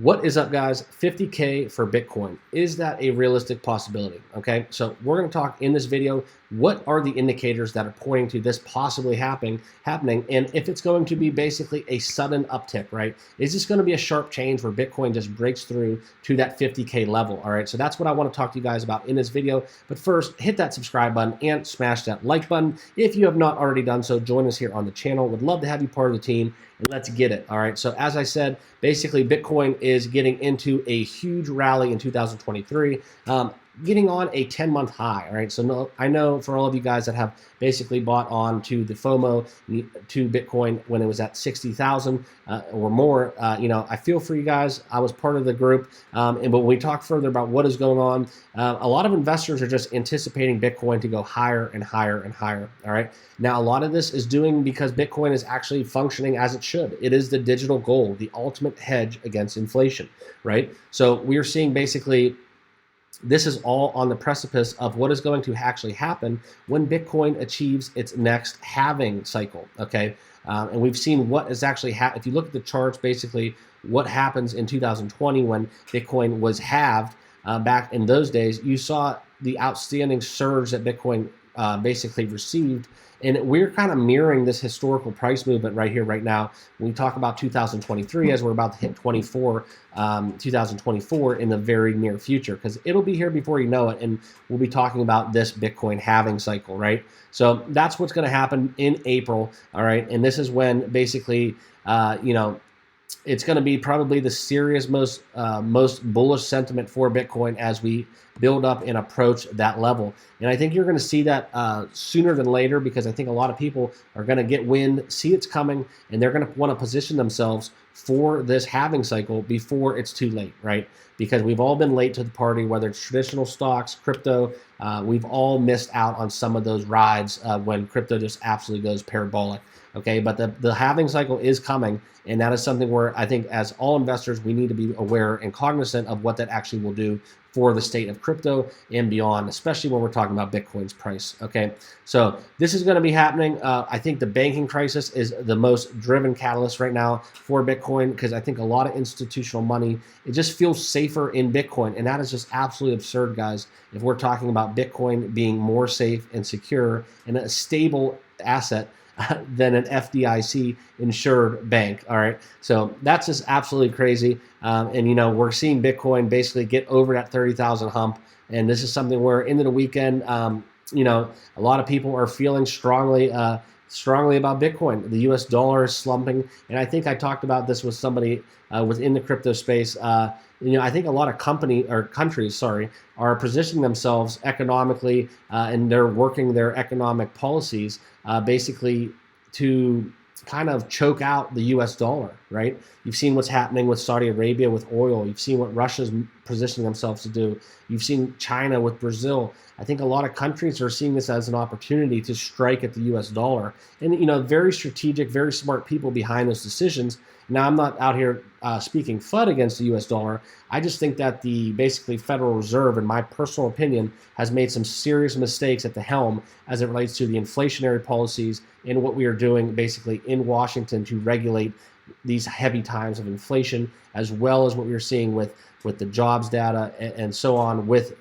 What is up, guys? 50K for Bitcoin. Is that a realistic possibility? Okay, so we're going to talk in this video, what are the indicators that are pointing to this possibly happening, and if it's going to be basically a sudden uptick, right? Is this going to be a sharp change where Bitcoin just breaks through to that 50K level? All right, so that's what I want to talk to you guys about in this video. But first, hit that subscribe button and smash that like button. If you have not already done so, join us here on the channel. Would love to have you part of the team. Let's get it. All right. So as I said, basically Bitcoin is getting into a huge rally in 2023, getting on a 10-month high. All right. So I know for all of you guys that have basically bought on to the FOMO to Bitcoin when it was at 60,000 or more, I feel for you guys. I was part of the group. But when we talk further about what is going on, a lot of investors are just anticipating Bitcoin to go higher and higher and higher. All right. Now, a lot of this is doing because Bitcoin is actually functioning as it should. It is the digital gold, the ultimate hedge against inflation, right? So we are seeing basically this is all on the precipice of what is going to actually happen when Bitcoin achieves its next halving cycle, okay? And we've seen what is actually if you look at the charts, basically what happens in 2020 when Bitcoin was halved back in those days, you saw the outstanding surge that Bitcoin basically received. And we're kind of mirroring this historical price movement right here, right now. When we talk about 2023, as we're about to hit 2024 in the very near future, because it'll be here before you know it. And we'll be talking about this Bitcoin halving cycle, right? So that's what's going to happen in April, all right? And this is when basically, it's going to be probably the serious, most bullish sentiment for Bitcoin as we build up and approach that level. And I think you're going to see that sooner than later, because I think a lot of people are going to get wind, see it's coming, and they're going to want to position themselves for this halving cycle before it's too late, right? Because we've all been late to the party, whether it's traditional stocks, crypto, we've all missed out on some of those rides when crypto just absolutely goes parabolic. Okay, but the halving cycle is coming, and that is something where I think as all investors, we need to be aware and cognizant of what that actually will do for the state of crypto and beyond, especially when we're talking about Bitcoin's price. Okay, so this is going to be happening. I think the banking crisis is the most driven catalyst right now for Bitcoin, because I think a lot of institutional money, it just feels safer in Bitcoin, and that is just absolutely absurd, guys. If we're talking about Bitcoin being more safe and secure and a stable asset than an FDIC insured bank. All right, so that's just absolutely crazy. And we're seeing Bitcoin basically get over that 30,000 hump, and this is something where into the weekend, a lot of people are feeling strongly about Bitcoin. The U.S. dollar is slumping, and I think I talked about this with somebody within the crypto space. I think a lot of countries are positioning themselves economically, and they're working their economic policies basically to kind of choke out the U.S. dollar, right? You've seen what's happening with Saudi Arabia with oil. You've seen what Russia's positioning themselves to do. You've seen China with Brazil. I think a lot of countries are seeing this as an opportunity to strike at the U.S. dollar. And, very strategic, very smart people behind those decisions. Now, I'm not out here speaking FUD against the U.S. dollar. I just think that the basically Federal Reserve, in my personal opinion, has made some serious mistakes at the helm as it relates to the inflationary policies and what we are doing basically in Washington to regulate these heavy times of inflation, as well as what we're seeing with the jobs data and so on with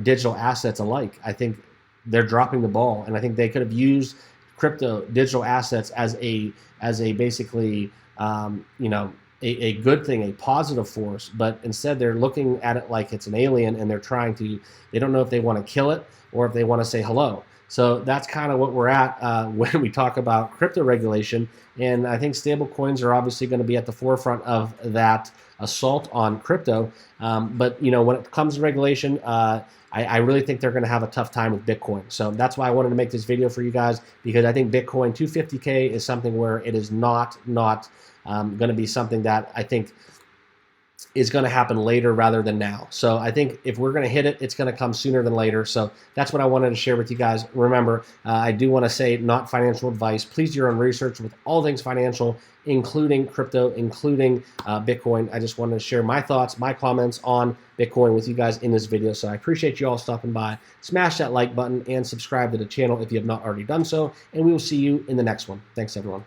digital assets alike. I think they're dropping the ball, and I think they could have used crypto digital assets as a basically a good thing, a positive force, but instead they're looking at it like it's an alien, and they don't know if they want to kill it or if they want to say hello. So that's kind of what we're at when we talk about crypto regulation, and I think stable coins are obviously going to be at the forefront of that assault on crypto. But when it comes to regulation, I really think they're going to have a tough time with Bitcoin. So that's why I wanted to make this video for you guys, because I think Bitcoin 250K is something where it is not going to be something that I think is going to happen later rather than now. So I think if we're going to hit it, it's going to come sooner than later. So that's what I wanted to share with you guys. Remember, I do want to say not financial advice. Please do your own research with all things financial, including crypto, including Bitcoin. I just wanted to share my thoughts, my comments on Bitcoin with you guys in this video. So I appreciate you all stopping by. Smash that like button and subscribe to the channel if you have not already done so. And we will see you in the next one. Thanks, everyone.